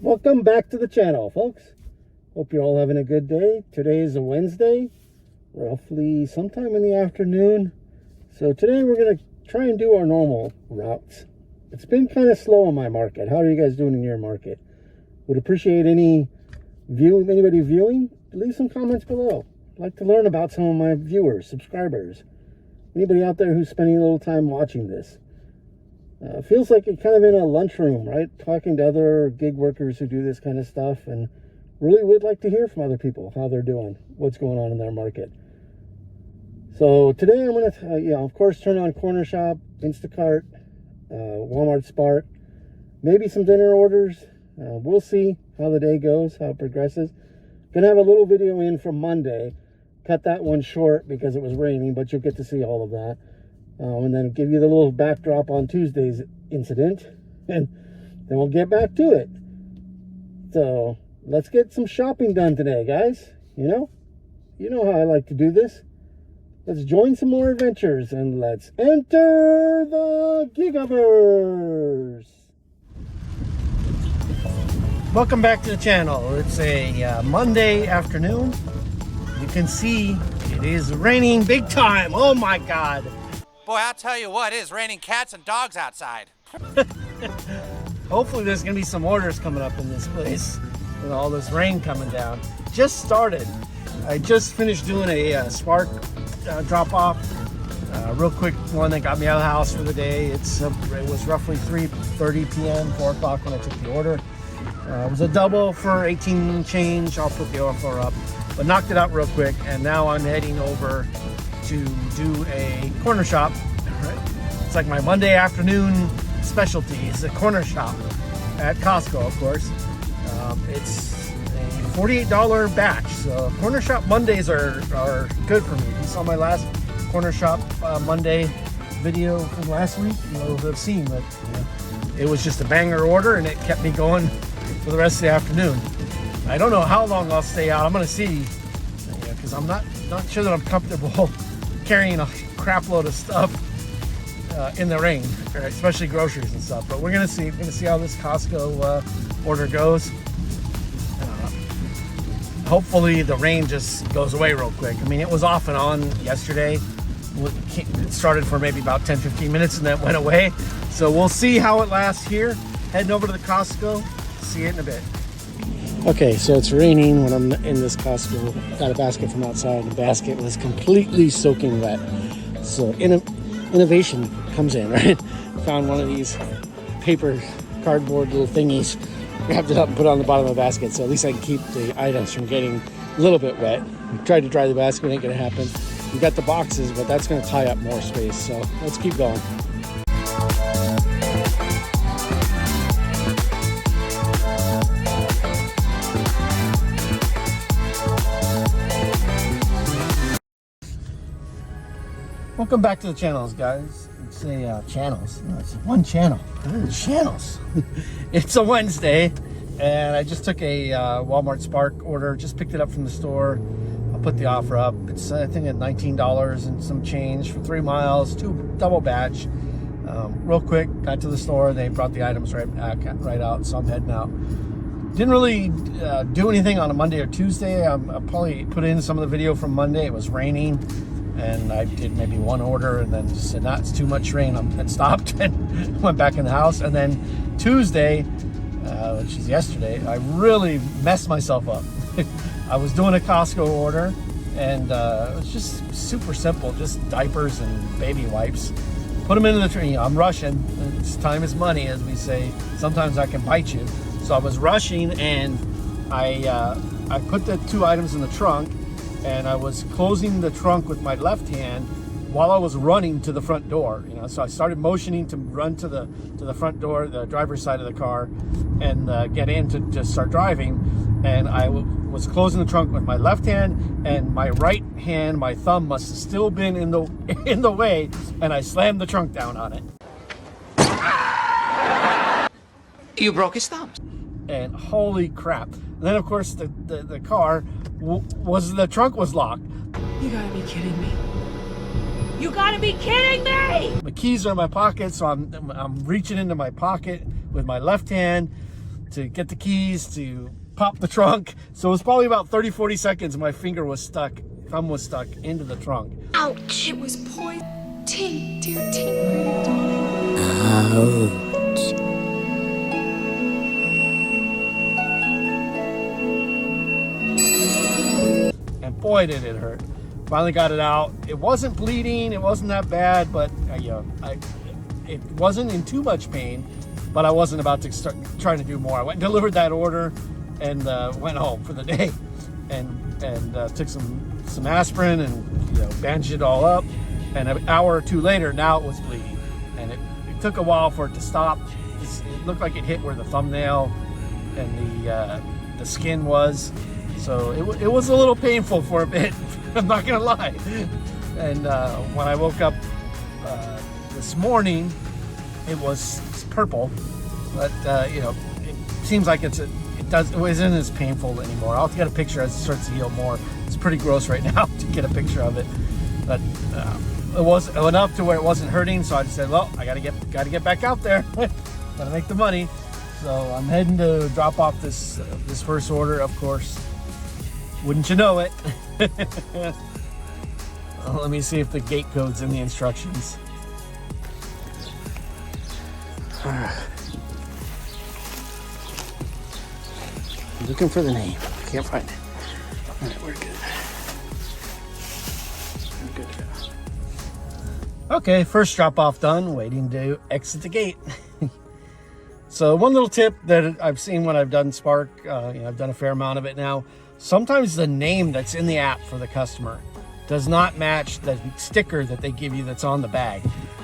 Welcome back to the channel, folks. Hope you're all having a good day. Today is a Wednesday, roughly sometime in the afternoon. So today we're going to try and do our normal routes. It's been kind of slow in my market. How are you guys doing in your market? Would appreciate anybody viewing. Leave some comments below. I'd like to learn about some of my viewers, subscribers. Anybody out there who's spending a little time watching this. Feels like you're kind of in a lunchroom, right? Talking to other gig workers who do this kind of stuff, and really would like to hear from other people, how they're doing, what's going on in their market. So today I'm going to, of course, turn on Cornershop, Instacart, Walmart Spark, maybe some dinner orders. We'll see how the day goes, how it progresses. Gonna have a little video in from Monday. Cut that one short because it was raining, but you'll get to see all of that. And then give you the little backdrop on Tuesday's incident, and then we'll get back to it. So let's get some shopping done today, guys. You know how I like to do this. Let's join some more adventures and let's enter the Gigaverse. Welcome back to the channel. It's a Monday afternoon. You can see it is raining big time. Oh my God. Boy, I'll tell you what, it is raining cats and dogs outside. Hopefully there's going to be some orders coming up in this place with all this rain coming down. Just started. I just finished doing a Spark drop-off. Real quick one that got me out of the house for the day. It was roughly 3:30 p.m., 4 o'clock when I took the order. It was a double for 18 change. I'll put the offer up. But knocked it out real quick, and now I'm heading over to do a corner shop. Right? It's like my Monday afternoon specialty. It's a corner shop at Costco, of course. It's a $48 batch. So corner shop Mondays are good for me. If you saw my last corner shop Monday video from last week, you'll have seen that it was just a banger order, and it kept me going for the rest of the afternoon. I don't know how long I'll stay out. I'm going to see, because I'm not sure that I'm comfortable carrying a crap load of stuff in the rain, especially groceries and stuff. But we're going to see. We're going to see how this Costco order goes. Hopefully the rain just goes away real quick. I mean, it was off and on yesterday. It started for maybe about 10-15 minutes and then went away. So we'll see how it lasts here. Heading over to the Costco. See you in a bit. Okay, so it's raining when I'm in this Costco. Got a basket from outside. The basket was completely soaking wet. So innovation comes in, right? Found one of these paper cardboard little thingies, wrapped it up and put it on the bottom of the basket. So at least I can keep the items from getting a little bit wet. Tried to dry the basket, ain't gonna happen. We got the boxes, but that's gonna tie up more space. So let's keep going. Welcome back to the channels, guys. It's a channels. No, it's one channel. Channels. It's a Wednesday, and I just took a Walmart Spark order. Just picked it up from the store. I'll put the offer up. It's I think at $19 and some change for 3 miles, double batch. Real quick, got to the store. They brought the items right out, so I'm heading out. Didn't really do anything on a Monday or Tuesday. I'll probably put in some of the video from Monday. It was raining. And I did maybe one order and then just said, nah, it's too much rain, and stopped and went back in the house. And then Tuesday, which is yesterday, I really messed myself up. I was doing a Costco order, and it was just super simple, just diapers and baby wipes. Put them into the tree. I'm rushing. It's time is money, as we say. Sometimes I can bite you. So I was rushing, and I put the 2 items in the trunk, and I was closing the trunk with my left hand while I was running to the front door. So I started motioning to run to the front door, the driver's side of the car, and get in to just start driving. And I was closing the trunk with my left hand, and my right hand, my thumb must have still been in the way, and I slammed the trunk down on it. You broke his thumb. And holy crap! And then of course the car the trunk was locked. You gotta be kidding me. You gotta be kidding me! My keys are in my pocket, so I'm reaching into my pocket with my left hand to get the keys, to pop the trunk. So it was probably about 30-40 seconds. My finger was stuck, thumb was stuck into the trunk. Ouch! It was poison. Tink, dear Tink, darling. Ouch. And boy, did it hurt. Finally got it out. It wasn't bleeding. It wasn't that bad, but it wasn't in too much pain. But I wasn't about to start trying to do more. I went and delivered that order, and went home for the day, and took some aspirin and bandaged it all up. And an hour or two later, now it was bleeding, and it took a while for it to stop. It looked like it hit where the thumbnail and the skin was. So it was a little painful for a bit. I'm not gonna lie. And when I woke up this morning, it was purple, but it seems like it isn't as painful anymore. I'll get a picture as it starts to heal more. It's pretty gross right now to get a picture of it, but it was enough to where it wasn't hurting. So I just said, well, I gotta get back out there. Gotta make the money. So I'm heading to drop off this first order, of course. Wouldn't you know it? Well, let me see if the gate code's in the instructions. I'm looking for the name. Can't find it. All right, we're good. We're good to go. Okay, first drop off done. Waiting to exit the gate. So one little tip that I've seen when I've done Spark, I've done a fair amount of it now. Sometimes the name that's in the app for the customer does not match the sticker that they give you that's on the bag.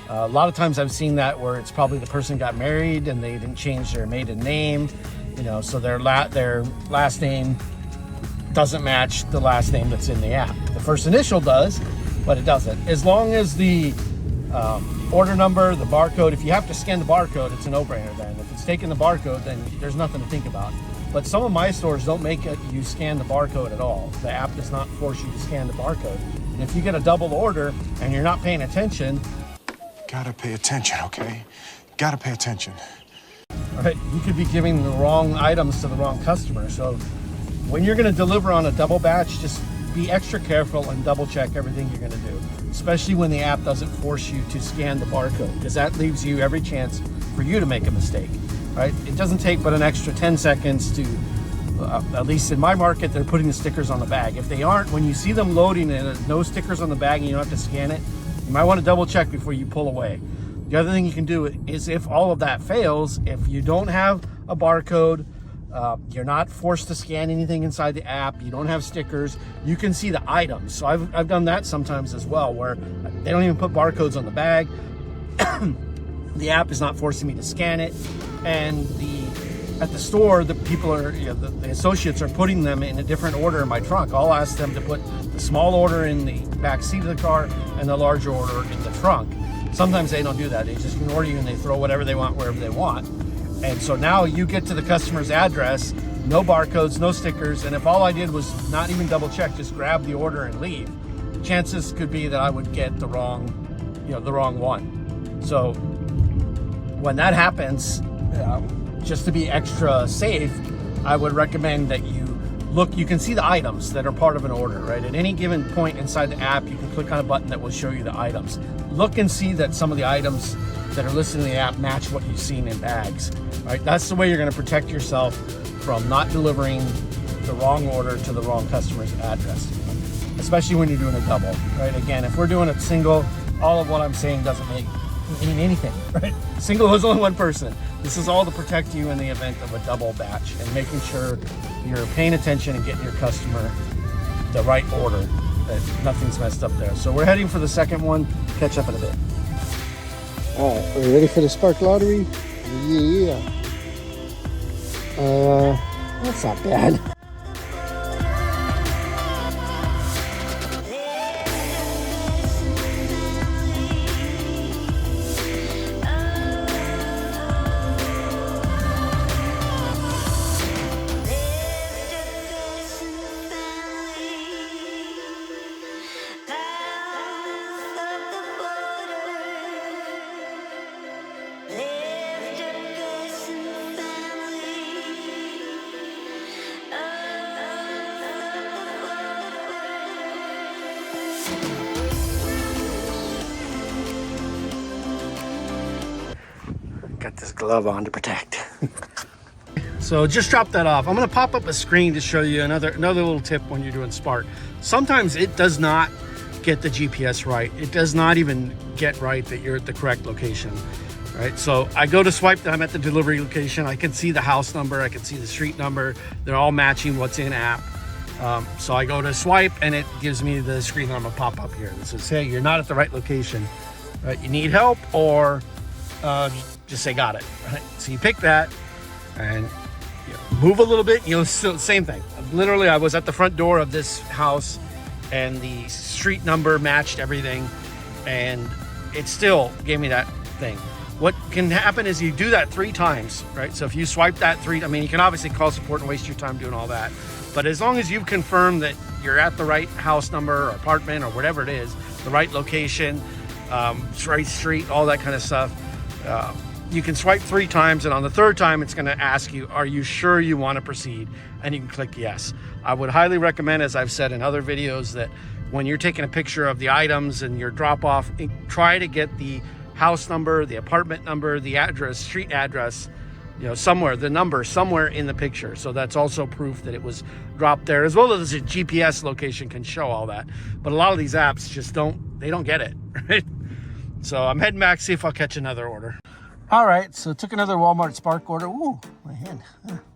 A lot of times I've seen that where it's probably the person got married and they didn't change their maiden name, so their last name doesn't match the last name that's in the app. The first initial does, but it doesn't. As long as the order number, the barcode, if you have to scan the barcode, it's a no-brainer then. If it's taking the barcode, then there's nothing to think about. But some of my stores don't make you scan the barcode at all. The app does not force you to scan the barcode. And if you get a double order and you're not paying attention... Gotta pay attention, okay? Gotta pay attention. All right, you could be giving the wrong items to the wrong customer. So when you're gonna deliver on a double batch, just be extra careful and double check everything you're gonna do. Especially when the app doesn't force you to scan the barcode, because that leaves you every chance for you to make a mistake. Right? It doesn't take but an extra 10 seconds to, at least in my market, they're putting the stickers on the bag. If they aren't, when you see them loading and there's no stickers on the bag and you don't have to scan it, you might want to double check before you pull away. The other thing you can do is, if all of that fails, if you don't have a barcode, you're not forced to scan anything inside the app, you don't have stickers, you can see the items. So I've done that sometimes as well, where they don't even put barcodes on the bag. The app is not forcing me to scan it, and at the store, the people are, the associates are putting them in a different order in my trunk. I'll ask them to put the small order in the back seat of the car and the large order in the trunk. Sometimes they don't do that. They just ignore you and they throw whatever they want wherever they want. And so now you get to the customer's address, no barcodes, no stickers, and if all I did was not even double check, just grab the order and leave, chances could be that I would get the wrong one. So when that happens, just to be extra safe, I would recommend that you can see the items that are part of an order, right? At any given point inside the app, you can click on a button that will show you the items. Look and see that some of the items that are listed in the app match what you've seen in bags, right? That's the way you're gonna protect yourself from not delivering the wrong order to the wrong customer's address, especially when you're doing a double, right? Again, if we're doing a single, all of what I'm saying doesn't mean anything, right? Single is only one person. This is all to protect you in the event of a double batch and making sure you're paying attention and getting your customer the right order, that nothing's messed up there. So we're heading for the second one. Catch up in a bit. All right, are you ready for the Spark Lottery? Yeah. That's not bad. this glove on to protect. So just drop that off. I'm gonna pop up a screen to show you another little tip when you're doing Spark. Sometimes it does not get the GPS right. It does not even get right that you're at the correct location, right? So I go to swipe that I'm at the delivery location. I can see the house number, I can see the street number. They're all matching what's in app. So I go to swipe and it gives me the screen that I'm gonna pop up here. It says, hey, you're not at the right location, right? You need help, or just say got it, right? So you pick that and move a little bit, still same thing. Literally, I was at the front door of this house and the street number matched everything, and it still gave me that thing. What can happen is you do that 3 times, right? So if you swipe that 3, I mean, you can obviously call support and waste your time doing all that, but as long as you've confirmed that you're at the right house number or apartment or whatever it is, the right location, right street, all that kind of stuff, you can swipe 3 times, and on the 3rd time, it's gonna ask you, are you sure you wanna proceed? And you can click yes. I would highly recommend, as I've said in other videos, that when you're taking a picture of the items and your drop off, try to get the house number, the apartment number, the address, street address, somewhere, the number somewhere in the picture. So that's also proof that it was dropped there, as well as a GPS location can show all that. But a lot of these apps just don't get it, right? So I'm heading back, see if I'll catch another order. All right, so took another Walmart Spark order. Ooh, my hand.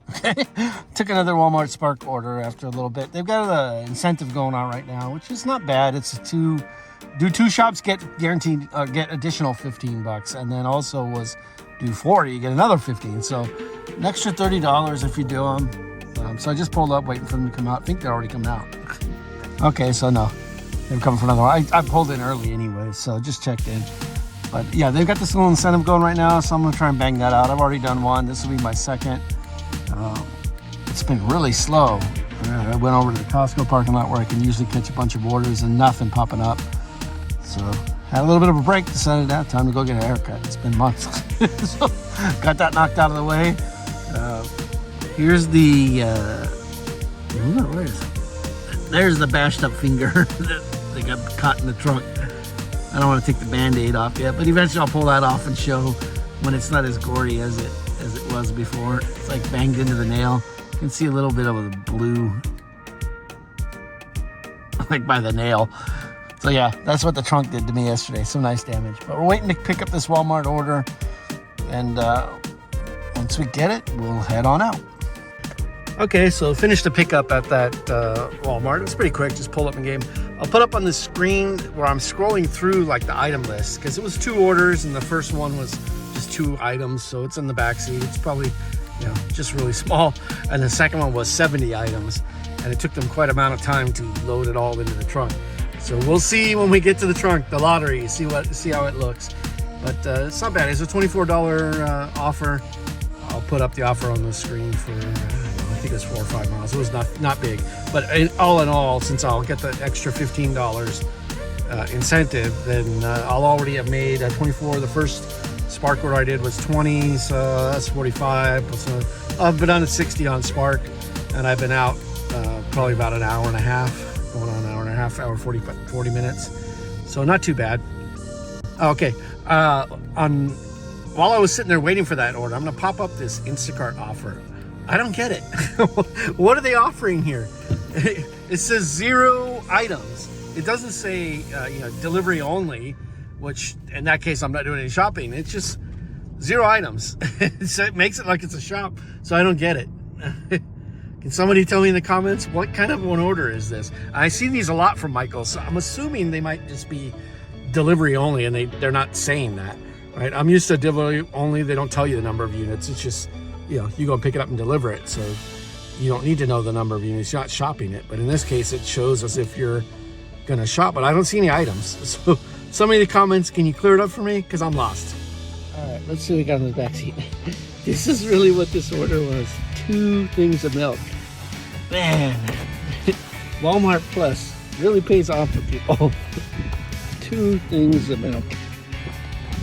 Okay. Took another Walmart Spark order after a little bit. They've got an incentive going on right now, which is not bad. It's do 2 shops, get guaranteed, get additional $15, and then also was do 4, you get another 15. So an extra $30 if you do them. So I just pulled up waiting for them to come out. I think they're already coming out. Okay, so no, they're coming for another one. I pulled in early anyway, so just checked in. But yeah, they've got this little incentive going right now, so I'm gonna try and bang that out. I've already done one. This will be my second. It's been really slow. I went over to the Costco parking lot where I can usually catch a bunch of orders and nothing popping up. So had a little bit of a break, decided that time to go get a haircut. It's been months. So got that knocked out of the way. Here's the there's the bashed up finger that they got caught in the trunk. I don't want to take the Band-Aid off yet, but eventually I'll pull that off and show when it's not as gory as it was before. It's like banged into the nail. You can see a little bit of the blue, like by the nail. So yeah, that's what the trunk did to me yesterday. Some nice damage. But we're waiting to pick up this Walmart order, and once we get it, we'll head on out. Okay, so finished the pickup at that Walmart. It was pretty quick, just pulled up and game. I'll put up on the screen where I'm scrolling through like the item list, because it was 2 orders and the first one was just 2 items, so it's in the back seat. It's probably, just really small. And the second one was 70 items, and it took them quite amount of time to load it all into the trunk. So we'll see when we get to the trunk, the lottery, see how it looks. But it's not bad. It's a $24 offer. I'll put up the offer on the screen for I think it was 4 or 5 miles. It was not big, but all in all, since I'll get the extra $15 incentive, then I'll already have made 24. The first Spark order I did was 20, so that's 45. So I've been on at 60 on Spark, and I've been out probably about an hour and a half, going on an hour and a half, hour 40 minutes. So not too bad. Okay, while I was sitting there waiting for that order, I'm gonna pop up this Instacart offer. I don't get it. What are they offering here? It says 0 items. It doesn't say delivery only, which in that case I'm not doing any shopping. It's just 0 items. So it makes it like it's a shop, so I don't get it. Can somebody tell me in the comments what kind of an order is this? I see these a lot from Michael, so I'm assuming they might just be delivery only, and they're not saying that, right? I'm used to delivery only. They don't tell you the number of units. It's just, you go pick it up and deliver it. So you don't need to know the number of units. You're not shopping it. But in this case, it shows as if you're going to shop, but I don't see any items. So somebody in the comments, can you clear it up for me? Because I'm lost. All right, let's see what we got in the back seat. This is really what this order was. 2 things of milk. Man, Walmart Plus really pays off for people. 2 things of milk.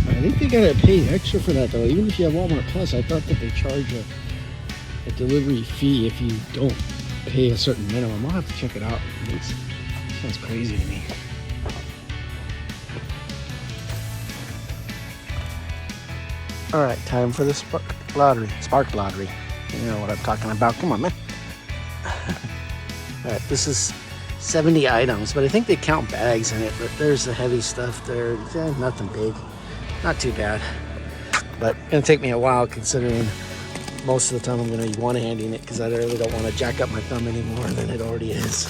I think they gotta pay extra for that though. Even if you have Walmart Plus, I thought that they charge a delivery fee if you don't pay a certain minimum. I'll have to check it out. It sounds crazy to me. All right, time for the Spark Lottery. Spark Lottery. You know what I'm talking about. Come on, man. All right, this is 70 items, but I think they count bags in it. But there's the heavy stuff there. Yeah, nothing big. Not too bad. But it's going to take me a while considering most of the time I'm going to be one-handing it because I really don't want to jack up my thumb any more than it already is.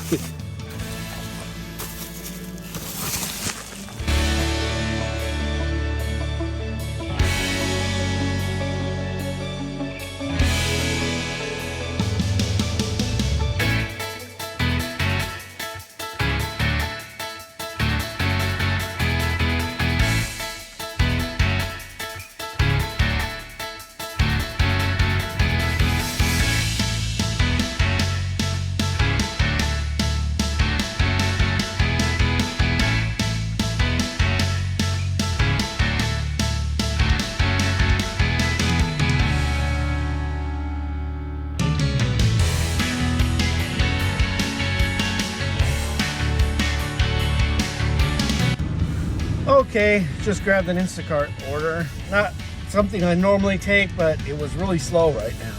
Okay, just grabbed an Instacart order. Not something I normally take, but it was really slow right now.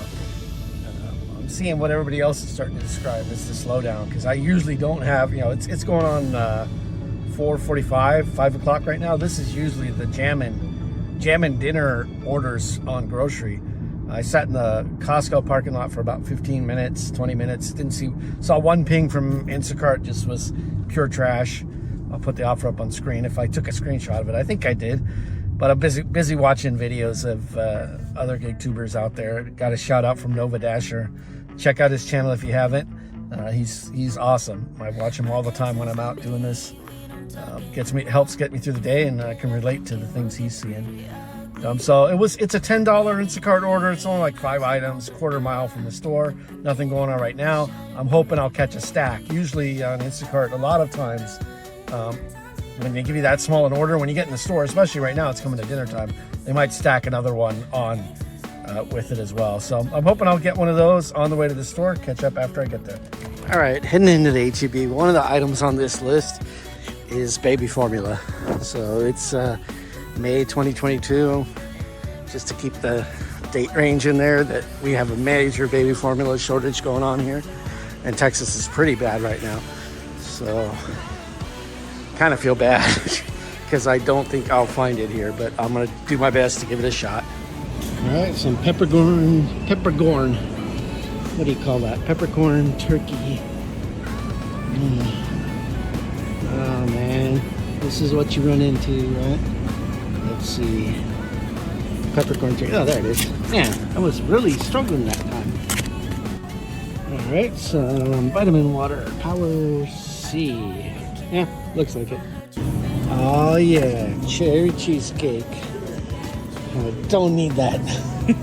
I'm seeing what everybody else is starting to describe as the slowdown, because I usually don't have, it's going on 4:45, 5 o'clock right now. This is usually the jammin' dinner orders on grocery. I sat in the Costco parking lot for about 15 minutes, 20 minutes. Saw one ping from Instacart, just was pure trash. I'll put the offer up on screen if I took a screenshot of it. I think I did, but I'm busy watching videos of other gig tubers out there. Got a shout out from Nova Dasher. Check out his channel if you haven't. He's awesome. I watch him all the time when I'm out doing this. Helps get me through the day, and I can relate to the things he's seeing. So it's a $10 Instacart order. It's only like 5 items, quarter mile from the store. Nothing going on right now. I'm hoping I'll catch a stack. Usually on Instacart, a lot of times, when they give you that small an order, when you get in the store, especially right now, it's coming to dinner time, they might stack another one on with it as well. So I'm hoping I'll get one of those on the way to the store, catch up after I get there. All right, heading into the HEB. One of the items on this list is baby formula. So it's May 2022, just to keep the date range in there, that we have a major baby formula shortage going on here. And Texas is pretty bad right now. So kind of feel bad because I don't think I'll find it here, but I'm gonna do my best to give it a shot. All right, some peppercorn. What do you call that? Peppercorn turkey. Oh man, this is what you run into, right? Let's see. Peppercorn turkey. Oh, there it is. Man, I was really struggling that time. All right, some vitamin water, Power C. Yeah, looks like it. Oh yeah, cherry cheesecake. I don't need that. I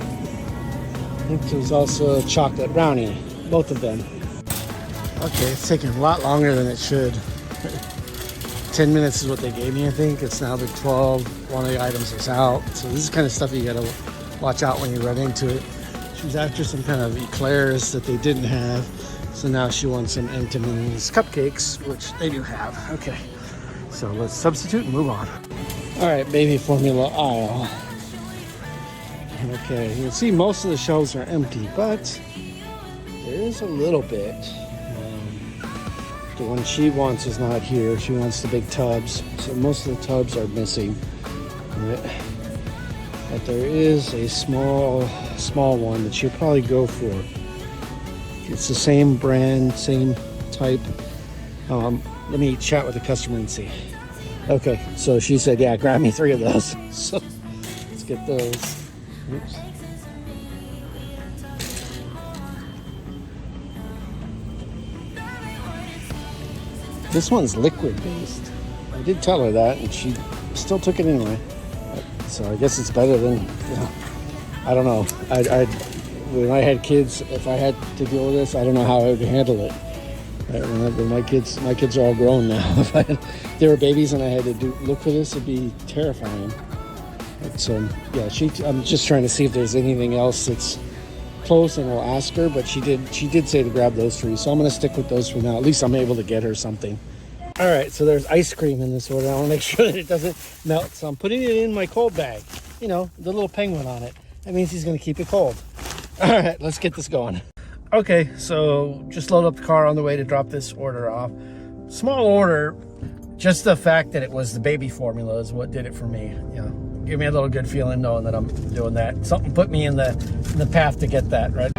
think there's also a chocolate brownie, both of them. Okay, it's taking a lot longer than it should. 10 minutes is what they gave me, I think. It's now been 12. One of the items is out. So this is the kind of stuff you gotta watch out when you run into it. She was after some kind of eclairs that they didn't have. So now she wants some Entenmann's cupcakes, which they do have. Okay, so let's substitute and move on. All right, baby formula aisle. Okay, you can see most of the shelves are empty, but there is a little bit. The one she wants is not here. She wants the big tubs, so most of the tubs are missing. Right. But there is a small one that she'll probably go for. It's the same brand, same type. Let me chat with the customer and see. Okay, so she said, yeah, grab me 3 of those. So let's get those. Oops. This one's liquid based. I did tell her that, and she still took it anyway. So I guess it's better than, I don't know. When I had kids, if I had to deal with this, I don't know how I would handle it. I remember my kids are all grown now. If they were babies and I had to look for this, it'd be terrifying. But, yeah, I'm just trying to see if there's anything else that's close, and we'll ask her. But she did say to grab those 3, so I'm gonna stick with those for now. At least I'm able to get her something. All right, so there's ice cream in this order. I want to make sure that it doesn't melt, so I'm putting it in my cold bag. you know, the little penguin on it. That means he's going to keep it cold. All right, let's get this going. Okay, so just load up the car on the way to drop this order off. Small order, just the fact that it was the baby formula is what did it for me. You know, give me a little good feeling knowing that I'm doing that. Something put me in the path to get that, right?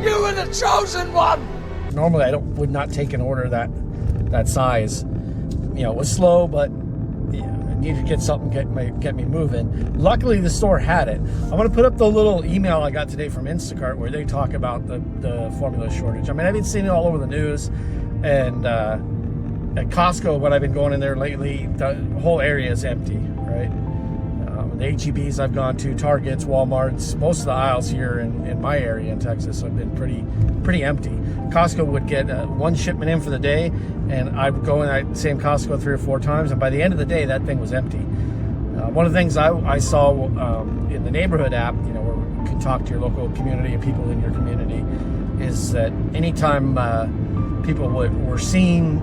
You were the chosen one! Normally I would not take an order that size. You know, it was slow, but yeah, I needed to get something get me moving. Luckily the store had it. I'm gonna put up the little email I got today from Instacart where they talk about the formula shortage. I mean, I've been seeing it all over the news, and at Costco, when I've been going in there lately, the whole area is empty, right? The H-E-Bs I've gone to, Targets, Walmarts, most of the aisles here in my area in Texas have been pretty empty. Costco would get one shipment in for the day, and I would go in that same Costco 3 or 4 times, and by the end of the day, that thing was empty. One of the things I saw in the neighborhood app, you know, where you can talk to your local community and people in your community, is that anytime people were seeing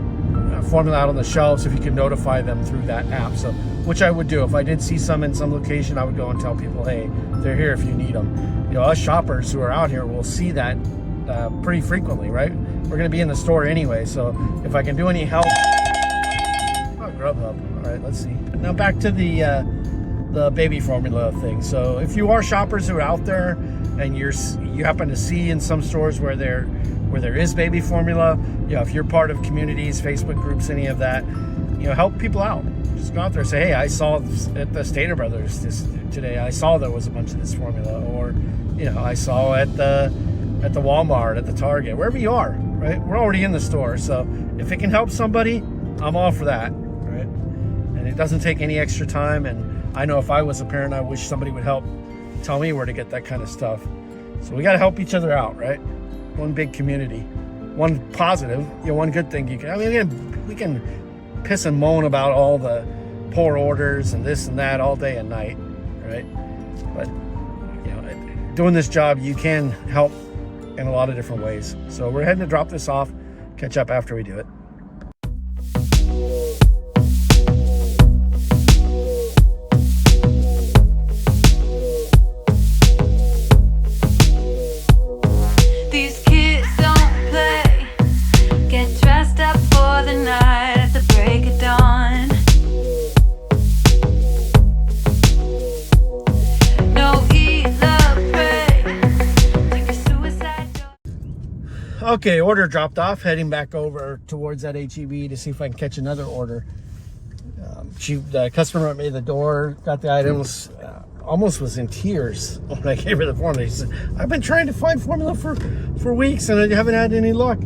formula out on the shelves, if you could notify them through that app. So, which I would do. If I did see some in some location, I would go and tell people, hey, they're here if you need them. You know, us shoppers who are out here will see that pretty frequently, right? We're going to be in the store anyway, so if I can do any help. Oh, Grubhub. All right, let's see. Now back to the baby formula thing. So if you are shoppers who are out there and you happen to see in some stores where there is baby formula, you know, if you're part of communities, Facebook groups, any of that, you know, help people out. Just go out there and say, hey, I saw at the Stater Brothers today, I saw there was a bunch of this formula, or, you know, I saw at the Walmart, at the Target, wherever you are, right? We're already in the store, so if it can help somebody, I'm all for that, right? And it doesn't take any extra time, and I know if I was a parent, I wish somebody would help tell me where to get that kind of stuff. So we got to help each other out, right? One big community, one positive, you know, one good thing you can. I mean, we can piss and moan about all the poor orders and this and that all day and night, right? But you know, doing this job, you can help in a lot of different ways. So we're heading to drop this off. Catch up after we do it. Okay, order dropped off, heading back over towards that H-E-B to see if I can catch another order. The customer made the door, got the items, almost was in tears when I gave her the formula. She said, I've been trying to find formula for weeks and I haven't had any luck.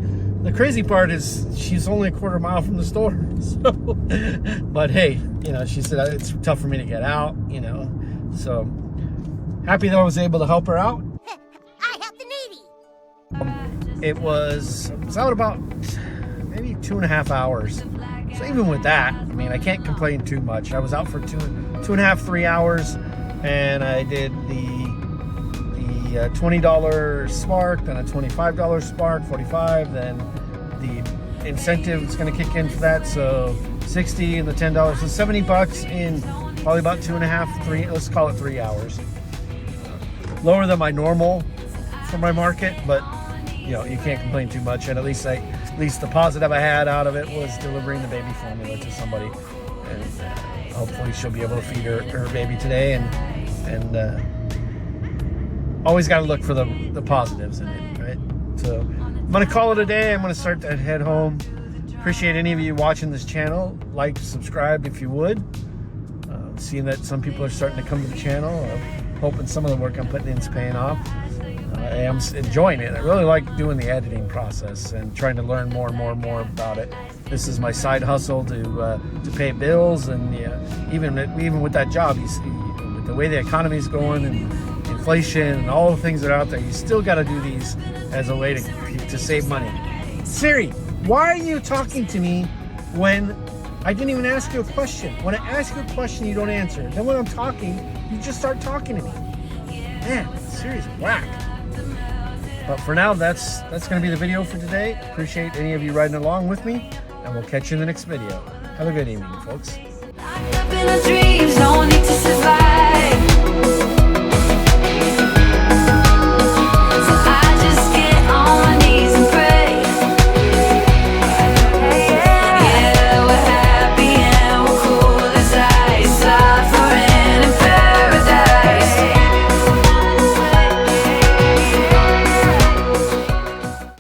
The crazy part is she's only a quarter mile from the store. So, but hey, you know, she said it's tough for me to get out, you know. So happy that I was able to help her out. I help the needy. It was out about maybe 2.5 hours. So even with that, I mean, I can't complain too much. I was out for 2.5, 3 hours, and I did the $20 Spark, then a $25 Spark, 45, then the incentive is going to kick in for that, so 60 and the $10, so 70 bucks in probably about 2.5, 3, let's call it 3 hours. Lower than my normal for my market, but you know, you can't complain too much. And at least the positive I had out of it was delivering the baby formula to somebody, and hopefully she'll be able to feed her baby today. And always got to look for the positives in it, right? So I'm gonna call it a day. I'm gonna start to head home. Appreciate any of you watching this channel. Like, subscribe if you would. Seeing that some people are starting to come to the channel, hoping some of the work I'm putting in is paying off. I am enjoying it. I really like doing the editing process and trying to learn more and more about it. This is my side hustle to pay bills, and even with that job, you see, with the way the economy is going and inflation and all the things that are out there, you still got to do these as a way to save money. Siri, why are you talking to me when I didn't even ask you a question? When I ask you a question, you don't answer. Then when I'm talking, you just start talking to me. Man, Siri's whack. But for now, that's going to be the video for today. Appreciate any of you riding along with me, and we'll catch you in the next video. Have a good evening, folks. Locked up in our dreams, no need to survive.